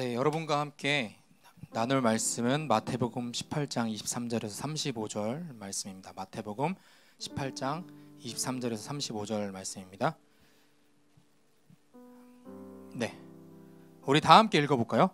네, 여러분과 함께 나눌 말씀은 마태복음 18장 23절에서 35절 말씀입니다. 마태복음 18장 23절에서 35절 말씀입니다. 네, 우리 다 함께 읽어볼까요?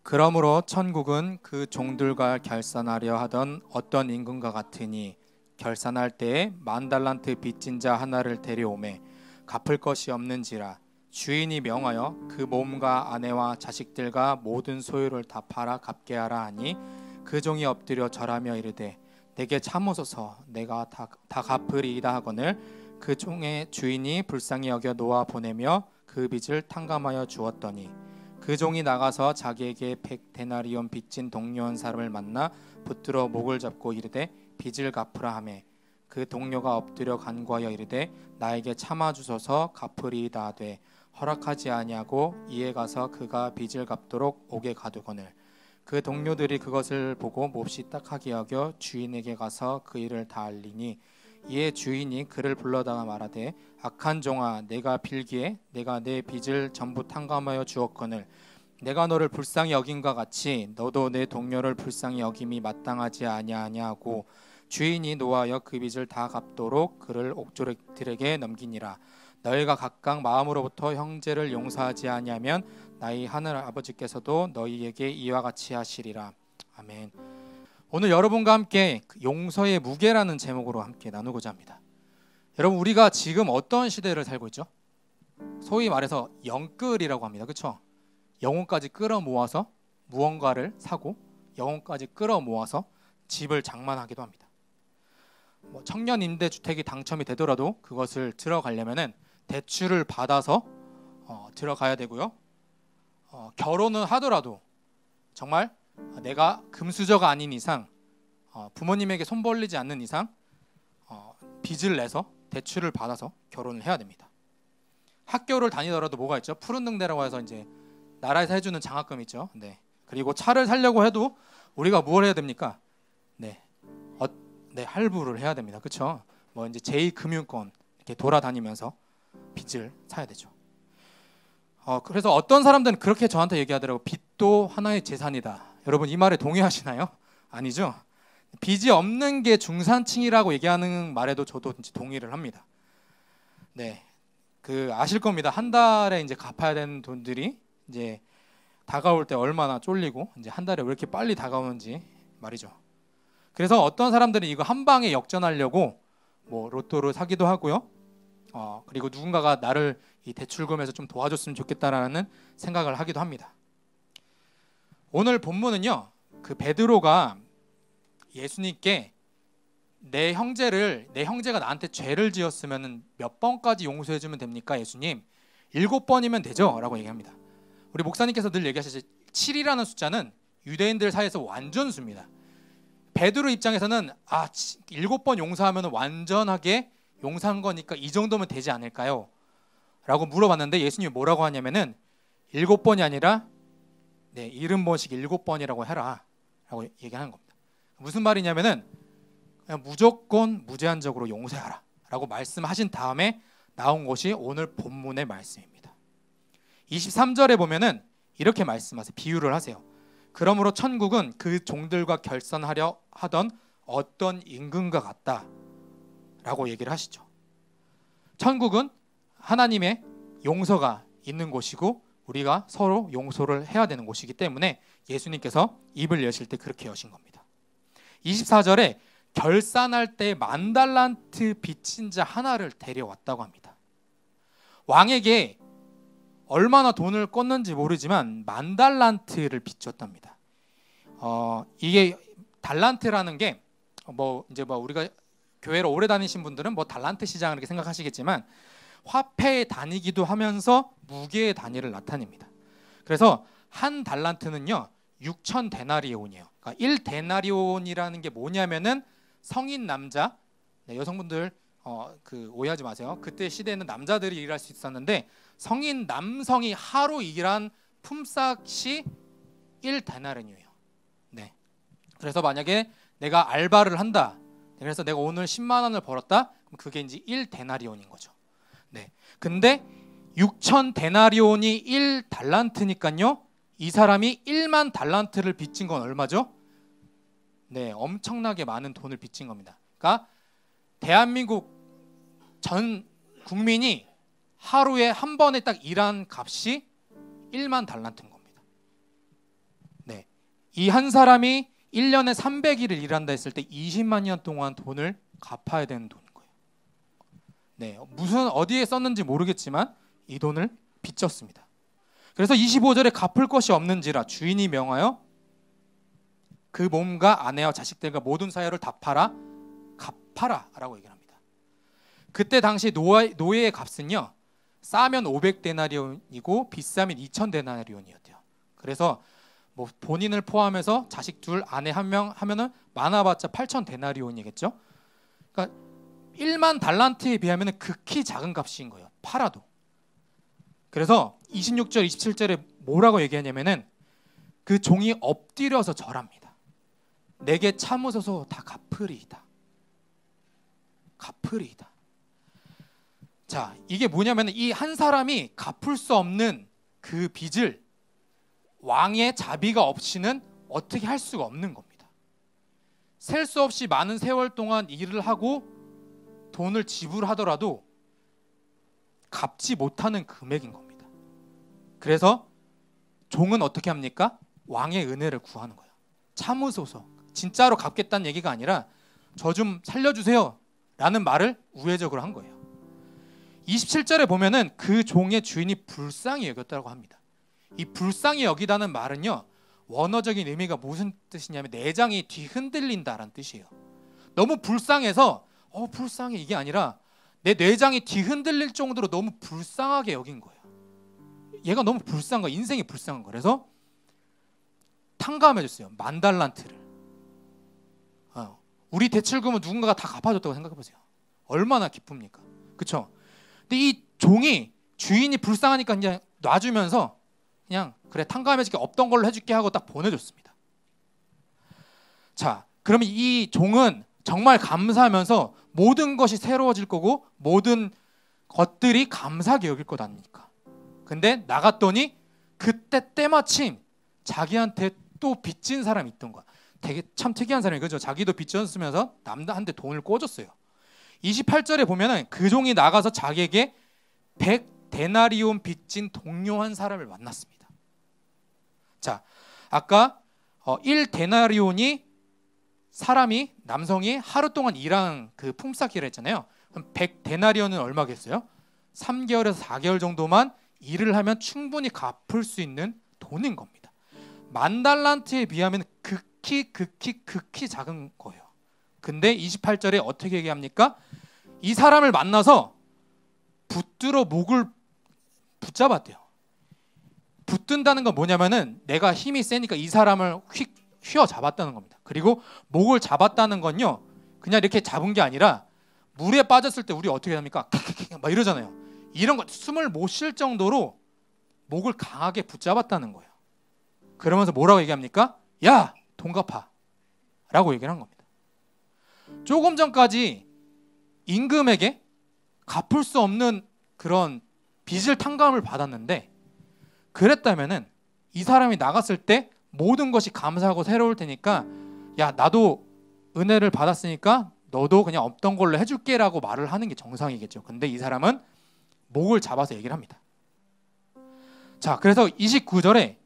그러므로 천국은 그 종들과 결산하려 하던 어떤 임금과 같으니 결산할 때에 10,000달란트 빚진 자 하나를 데려오매 갚을 것이 없는지라 주인이 명하여 그 몸과 아내와 자식들과 모든 소유를 다 팔아 갚게 하라 하니 그 종이 엎드려 절하며 이르되 내게 참으소서 내가 다 갚으리이다 하거늘 그 종의 주인이 불쌍히 여겨 놓아 보내며 그 빚을 탕감하여 주었더니 그 종이 나가서 자기에게 100데나리온 빚진 동료 한 사람을 만나 붙들어 목을 잡고 이르되 빚을 갚으라 하매 그 동료가 엎드려 간구하여 이르되 나에게 참아주소서 갚으리이다 하되 허락하지 아니하고 이에 가서 그가 빚을 갚도록 옥에 가두거늘 그 동료들이 그것을 보고 몹시 딱하게 여겨 주인에게 가서 그 일을 다 알리니 이에 주인이 그를 불러다가 말하되 악한 종아 내가 빌기에 내가 내 빚을 전부 탕감하여 주었거늘 내가 너를 불쌍히 여김과 같이 너도 내 동료를 불쌍히 여김이 마땅하지 아니하냐 하고 주인이 노하여 그 빚을 다 갚도록 그를 옥졸들에게 넘기니라. 너희가 각각 마음으로부터 형제를 용서하지 아니하면 나의 하늘 아버지께서도 너희에게 이와 같이 하시리라. 아멘. 오늘 여러분과 함께 용서의 무게라는 제목으로 함께 나누고자 합니다. 여러분, 우리가 지금 어떤 시대를 살고 있죠? 소위 말해서 영끌이라고 합니다. 그렇죠? 영혼까지 끌어모아서 무언가를 사고 영혼까지 끌어모아서 집을 장만하기도 합니다. 청년 임대 주택이 당첨이 되더라도 그것을 들어가려면은 대출을 받아서 들어가야 되고요. 결혼을 하더라도 정말 내가 금수저가 아닌 이상 부모님에게 손 벌리지 않는 이상 빚을 내서 대출을 받아서 결혼을 해야 됩니다. 학교를 다니더라도 뭐가 있죠? 푸른 등대라고 해서 이제 나라에서 해주는 장학금 있죠. 네. 그리고 차를 사려고 해도 우리가 뭘 해야 됩니까? 네, 할부를 해야 됩니다. 그렇죠? 이제 제2금융권 이렇게 돌아다니면서 빚을 사야 되죠. 그래서 어떤 사람들은 그렇게 저한테 얘기하더라고요. 빚도 하나의 재산이다. 여러분 이 말에 동의하시나요? 아니죠? 빚이 없는 게 중산층이라고 얘기하는 말에도 저도 동의를 합니다. 네, 아실 겁니다. 한 달에 이제 갚아야 되는 돈들이 이제 다가올 때 얼마나 쫄리고 이제 한 달에 왜 이렇게 빨리 다가오는지 말이죠. 그래서 어떤 사람들은 이거 한 방에 역전하려고 로또를 사기도 하고요. 그리고 누군가가 나를 이 대출금에서 좀 도와줬으면 좋겠다라는 생각을 하기도 합니다. 오늘 본문은요, 그 베드로가 예수님께 내 형제가 나한테 죄를 지었으면 몇 번까지 용서해주면 됩니까, 예수님? 7번이면 되죠? 라고 얘기합니다. 우리 목사님께서 늘 얘기하시죠. 7이라는 숫자는 유대인들 사이에서 완전수입니다. 베드로 입장에서는 7번 용서하면 완전하게 용서한 거니까 이 정도면 되지 않을까요? 라고 물어봤는데 예수님이 뭐라고 하냐면은 7번이 아니라 70번씩 7번이라고 해라 라고 얘기하는 겁니다. 무슨 말이냐면은 그냥 무조건 무제한적으로 용서하라 라고 말씀하신 다음에 나온 것이 오늘 본문의 말씀입니다. 23절에 보면은 이렇게 말씀하세요. 비유를 하세요. 그러므로 천국은 그 종들과 결산하려 하던 어떤 임금과 같다 라고 얘기를 하시죠. 천국은 하나님의 용서가 있는 곳이고 우리가 서로 용서를 해야 되는 곳이기 때문에 예수님께서 입을 여실 때 그렇게 여신 겁니다. 24절에 결산할 때 10,000달란트 빚진 자 하나를 데려왔다고 합니다. 왕에게 얼마나 돈을 껐는지 모르지만 10,000달란트를 빚졌답니다. 이게 달란트라는 게 우리가 교회를 오래 다니신 분들은 달란트 시장을 이렇게 생각하시겠지만 화폐의 단위기도 하면서 무게의 단위를 나타냅니다. 그래서 한 달란트는요 6,000데나리온이에요. 그러니까 1데나리온이라는 게 뭐냐면은 성인 남자, 여성분들 오해하지 마세요. 그때 시대에는 남자들이 일할 수 있었는데 성인 남성이 하루 일한 품삯이 1데나리온이에요. 네. 그래서 만약에 내가 알바를 한다. 그래서 내가 오늘 10만 원을 벌었다. 그럼 그게 이제 1데나리온인 거죠. 네. 근데 6,000데나리온이 1달란트니까요. 이 사람이 1만 달란트를 빚진 건 얼마죠? 네, 엄청나게 많은 돈을 빚진 겁니다. 그러니까 대한민국 전 국민이 하루에 한 번에 딱 일한 값이 1만 달란트인 겁니다. 네, 이 한 사람이 1년에 300일을 일한다 했을 때 20만 년 동안 돈을 갚아야 되는 돈인 거예요. 네, 무슨 어디에 썼는지 모르겠지만 이 돈을 빚졌습니다. 그래서 25절에 갚을 것이 없는지라 주인이 명하여 그 몸과 아내와 자식들과 모든 사유를 다 팔아 갚아라 라고 얘기합니다. 그때 당시 노예의 값은요, 싸면 500데나리온이고 비싸면 2000데나리온이었대요. 그래서 뭐 본인을 포함해서 자식 둘, 아내 한 명 하면은 많아봤자 8000데나리온이겠죠. 그러니까 1만 달란트에 비하면 극히 작은 값인 거예요. 팔아도. 그래서 26절, 27절에 뭐라고 얘기하냐면은 그 종이 엎드려서 절합니다. 내게 참으소서 다 갚으리이다. 갚으리이다. 자, 이게 뭐냐면 이 한 사람이 갚을 수 없는 그 빚을 왕의 자비가 없이는 어떻게 할 수가 없는 겁니다. 셀 수 없이 많은 세월 동안 일을 하고 돈을 지불하더라도 갚지 못하는 금액인 겁니다. 그래서 종은 어떻게 합니까? 왕의 은혜를 구하는 거예요. 참으소서. 진짜로 갚겠다는 얘기가 아니라 저 좀 살려주세요 라는 말을 우회적으로 한 거예요. 27절에 보면은 그 종의 주인이 불쌍히 여겼다고 합니다. 이 불쌍히 여기다는 말은요, 원어적인 의미가 무슨 뜻이냐면 내장이 뒤흔들린다라는 뜻이에요. 너무 불쌍해서 불쌍해 이게 아니라 내 내장이 뒤흔들릴 정도로 너무 불쌍하게 여긴 거예요. 얘가 너무 불쌍한 거야. 인생이 불쌍한 거예요. 그래서 탕감해줬어요. 10,000달란트를. 우리 대출금은 누군가가 다 갚아줬다고 생각해보세요. 얼마나 기쁩니까? 그렇죠? 근데 이 종이 주인이 불쌍하니까 그냥 놔주면서 그냥 그래 탕감해줄게, 없던 걸로 해줄게 하고 딱 보내줬습니다. 자, 그러면 이 종은 정말 감사하면서 모든 것이 새로워질 거고 모든 것들이 감사하게 여길 것 아닙니까? 근데 나갔더니 그때 때마침 자기한테 또 빚진 사람이 있던 거야. 되게 참 특이한 사람이 그죠? 자기도 빚졌으면서 남한테 돈을 꿔줬어요. 28절에 보면은 그 종이 나가서 자기에게 100데나리온 빚진 동료 한 사람을 만났습니다. 자, 아까 1데나리온이 사람이 남성이 하루 동안 일한 그 품삯이라 했잖아요. 그럼 100데나리온은 얼마겠어요? 3개월에서 4개월 정도만 일을 하면 충분히 갚을 수 있는 돈인 겁니다. 10,000달란트에 비하면 극히 작은 거예요. 근데 28절에 어떻게 얘기합니까? 이 사람을 만나서 붙들어 목을 붙잡았대요. 붙든다는 건 뭐냐면은 내가 힘이 세니까 이 사람을 휘어 잡았다는 겁니다. 그리고 목을 잡았다는 건요, 그냥 이렇게 잡은 게 아니라 물에 빠졌을 때 우리 어떻게 합니까? 막 이러잖아요. 이런 거 숨을 못 쉴 정도로 목을 강하게 붙잡았다는 거예요. 그러면서 뭐라고 얘기합니까? 야, 돈 갚아 라고 얘기를 한 겁니다. 조금 전까지 임금에게 갚을 수 없는 그런 빚을 탕감을 받았는데, 그랬다면은 이 사람이 나갔을 때 모든 것이 감사하고 새로울 테니까 야, 나도 은혜를 받았으니까 너도 그냥 없던 걸로 해줄게 라고 말을 하는 게 정상이겠죠. 근데 이 사람은 목을 잡아서 얘기를 합니다. 자, 그래서 29절에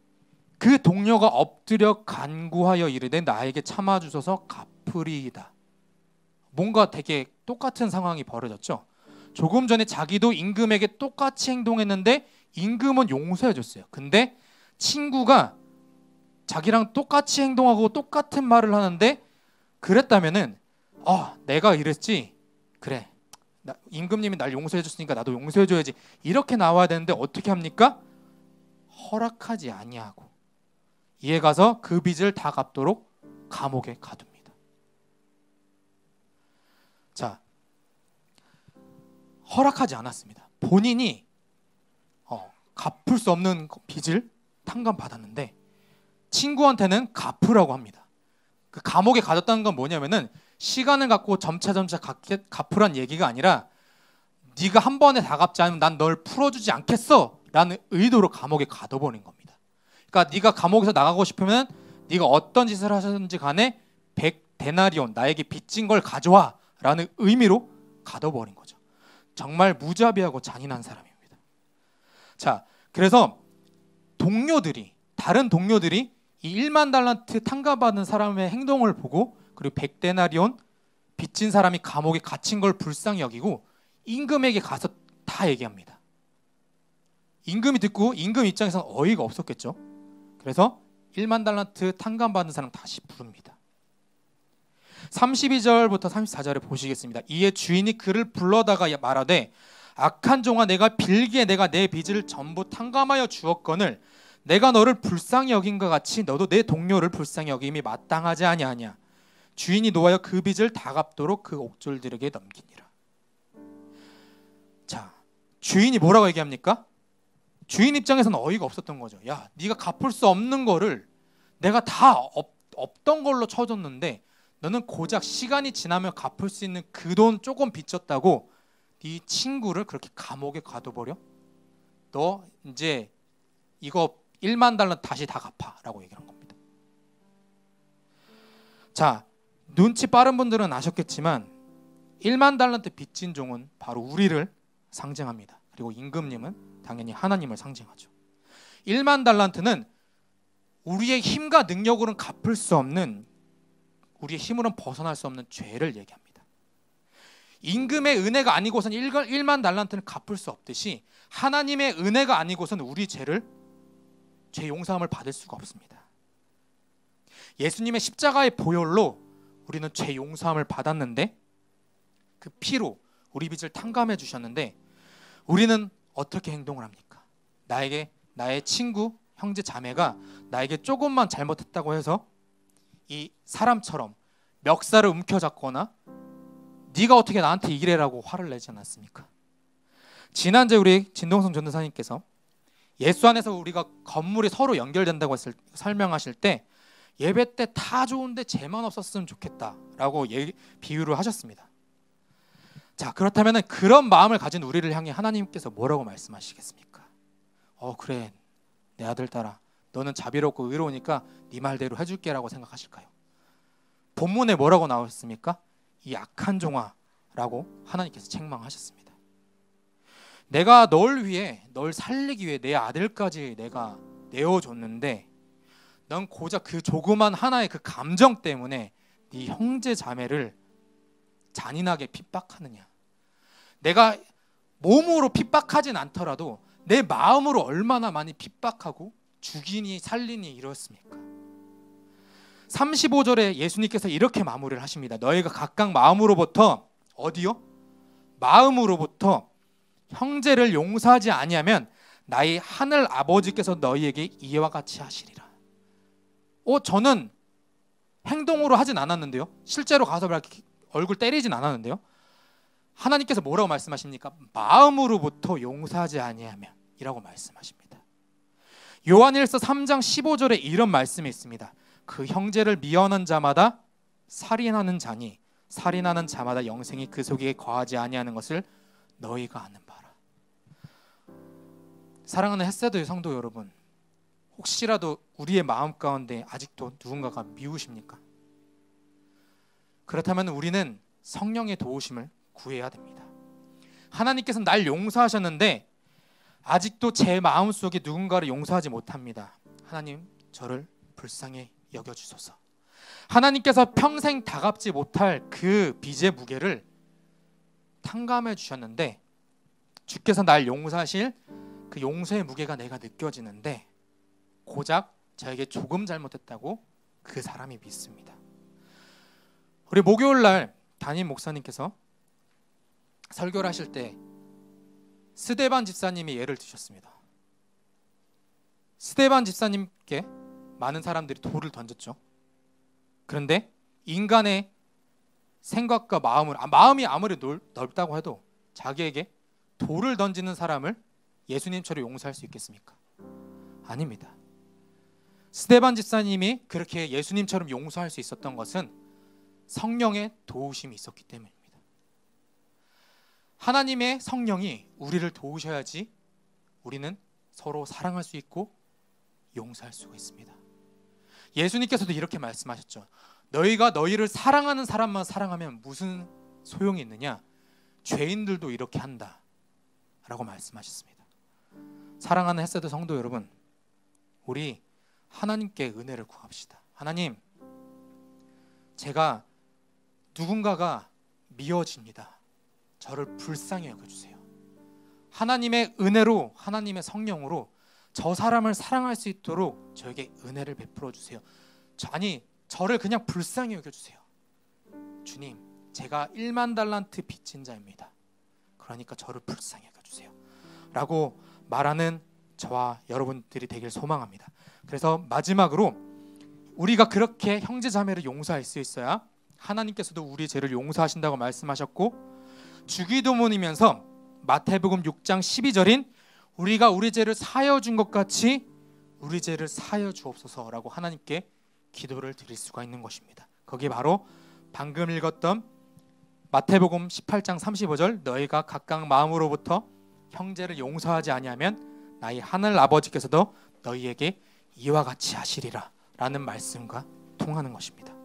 그 동료가 엎드려 간구하여 이르되 나에게 참아주소서 갚으리이다. 뭔가 되게 똑같은 상황이 벌어졌죠. 조금 전에 자기도 임금에게 똑같이 행동했는데 임금은 용서해줬어요. 근데 친구가 자기랑 똑같이 행동하고 똑같은 말을 하는데, 그랬다면은 내가 이랬지, 그래 임금님이 날 용서해줬으니까 나도 용서해줘야지, 이렇게 나와야 되는데 어떻게 합니까? 허락하지 아니하고 이에 가서 그 빚을 다 갚도록 감옥에 가둡니다. 자, 허락하지 않았습니다. 본인이 갚을 수 없는 빚을 탕감받았는데 친구한테는 갚으라고 합니다. 그 감옥에 가뒀다는 건 뭐냐면은 시간을 갖고 점차 갚으란 얘기가 아니라 네가 한 번에 다 갚지 않으면 난 널 풀어주지 않겠어 라는 의도로 감옥에 가둬버린 겁니다. 그러니까 네가 감옥에서 나가고 싶으면 네가 어떤 짓을 하셨는지 간에 100데나리온 나에게 빚진 걸 가져와 라는 의미로 가둬버린 거죠. 정말 무자비하고 잔인한 사람입니다. 자, 그래서 다른 동료들이 이 1만 달란트 탕감받은 사람의 행동을 보고, 그리고 100데나리온 빚진 사람이 감옥에 갇힌 걸 불쌍히 여기고 임금에게 가서 다 얘기합니다. 임금이 듣고 임금 입장에서는 어이가 없었겠죠. 그래서 1만 달란트 탕감받은 사람 다시 부릅니다. 32절부터 34절에 보시겠습니다. 이에 주인이 그를 불러다가 말하되 악한 종아, 내가 빌기에 내가 내 빚을 전부 탕감하여 주었거늘 내가 너를 불쌍히 여긴과 같이 너도 내 동료를 불쌍히 여김이 마땅하지 아니하냐. 주인이 노하여 그 빚을 다 갚도록 그 옥졸들에게 넘기니라. 자, 주인이 뭐라고 얘기합니까? 주인 입장에서는 어이가 없었던 거죠. 야, 네가 갚을 수 없는 거를 내가 다 없던 걸로 쳐줬는데 너는 고작 시간이 지나면 갚을 수 있는 그 돈 조금 빚졌다고 네 친구를 그렇게 감옥에 가둬버려? 너 이제 이거 1만 달러 다시 다 갚아라고 얘기한 겁니다. 자, 눈치 빠른 분들은 아셨겠지만 1만 달란트 빚진 종은 바로 우리를 상징합니다. 그리고 임금님은 당연히 하나님을 상징하죠. 1만 달란트는 우리의 힘과 능력으로는 갚을 수 없는, 우리의 힘으로는 벗어날 수 없는 죄를 얘기합니다. 임금의 은혜가 아니고서는 1만 달란트는 갚을 수 없듯이 하나님의 은혜가 아니고서는 우리 죄 용서함을 받을 수가 없습니다. 예수님의 십자가의 보혈로 우리는 죄 용서함을 받았는데, 그 피로 우리 빚을 탕감해 주셨는데, 우리는 어떻게 행동을 합니까? 나의 친구, 형제, 자매가 나에게 조금만 잘못했다고 해서 이 사람처럼 멱살을 움켜잡거나 네가 어떻게 나한테 이래라고 화를 내지 않았습니까? 지난주에 우리 진동성 전도사님께서 예수 안에서 우리가 건물이 서로 연결된다고 설명하실 때 예배 때 다 좋은데 죄만 없었으면 좋겠다라고 비유를 하셨습니다. 자, 그렇다면 그런 마음을 가진 우리를 향해 하나님께서 뭐라고 말씀하시겠습니까? 그래, 내 아들 딸아, 너는 자비롭고 의로우니까 네 말대로 해줄게라고 생각하실까요? 본문에 뭐라고 나왔습니까? 이 악한 종아라고 하나님께서 책망하셨습니다. 내가 널 살리기 위해 내 아들까지 내가 내어줬는데 넌 고작 그 조그만 하나의 그 감정 때문에 네 형제 자매를 잔인하게 핍박하느냐. 내가 몸으로 핍박하진 않더라도 내 마음으로 얼마나 많이 핍박하고 죽이니 살리니 이렇습니까? 35절에 예수님께서 이렇게 마무리를 하십니다. 너희가 각각 마음으로부터 어디요? 마음으로부터 형제를 용서하지 아니하면 나의 하늘 아버지께서 너희에게 이와 같이 하시리라. 저는 행동으로 하진 않았는데요. 실제로 가서 얼굴 때리진 않았는데요. 하나님께서 뭐라고 말씀하십니까? 마음으로부터 용서하지 아니하면 이라고 말씀하십니다. 요한일서 3장 15절에 이런 말씀이 있습니다. 그 형제를 미워하는 자마다 살인하는 자니 살인하는 자마다 영생이 그 속에 거하지 아니하는 것을 너희가 아는 바라. 사랑하는 햇세도의 성도 여러분, 혹시라도 우리의 마음 가운데 아직도 누군가가 미우십니까? 그렇다면 우리는 성령의 도우심을 구해야 됩니다. 하나님께서 날 용서하셨는데 아직도 제 마음속에 누군가를 용서하지 못합니다. 하나님, 저를 불쌍히 여겨주소서. 하나님께서 평생 다 갚지 못할 그 빚의 무게를 탕감해 주셨는데 주께서 날 용서하실 그 용서의 무게가 내가 느껴지는데 고작 저에게 조금 잘못했다고 그 사람이 믿습니다. 우리 목요일 날 담임 목사님께서 설교를 하실 때 스데반 집사님이 예를 드셨습니다. 스데반 집사님께 많은 사람들이 돌을 던졌죠. 그런데 인간의 생각과 마음이 아무리 넓다고 해도 자기에게 돌을 던지는 사람을 예수님처럼 용서할 수 있겠습니까? 아닙니다. 스데반 집사님이 그렇게 예수님처럼 용서할 수 있었던 것은 성령의 도우심이 있었기 때문입니다. 하나님의 성령이 우리를 도우셔야지 우리는 서로 사랑할 수 있고 용서할 수가 있습니다. 예수님께서도 이렇게 말씀하셨죠. 너희가 너희를 사랑하는 사람만 사랑하면 무슨 소용이 있느냐? 죄인들도 이렇게 한다 라고 말씀하셨습니다. 사랑하는 햇세드 성도 여러분, 우리 하나님께 은혜를 구합시다. 하나님, 제가 누군가가 미워집니다. 저를 불쌍히 여겨주세요. 하나님의 은혜로, 하나님의 성령으로 저 사람을 사랑할 수 있도록 저에게 은혜를 베풀어 주세요. 저를 그냥 불쌍히 여겨주세요. 주님, 제가 1만 달란트 빚진 자입니다. 그러니까 저를 불쌍히 여겨주세요 라고 말하는 저와 여러분들이 되길 소망합니다. 그래서 마지막으로 우리가 그렇게 형제자매를 용서할 수 있어야 하나님께서도 우리 죄를 용서하신다고 말씀하셨고, 주기도문이면서 마태복음 6장 12절인 우리가 우리 죄를 사하여 준 것 같이 우리 죄를 사하여 주옵소서라고 하나님께 기도를 드릴 수가 있는 것입니다. 거기 바로 방금 읽었던 마태복음 18장 35절 너희가 각각 마음으로부터 형제를 용서하지 아니하면 나의 하늘 아버지께서도 너희에게 이와 같이 하시리라 라는 말씀과 통하는 것입니다.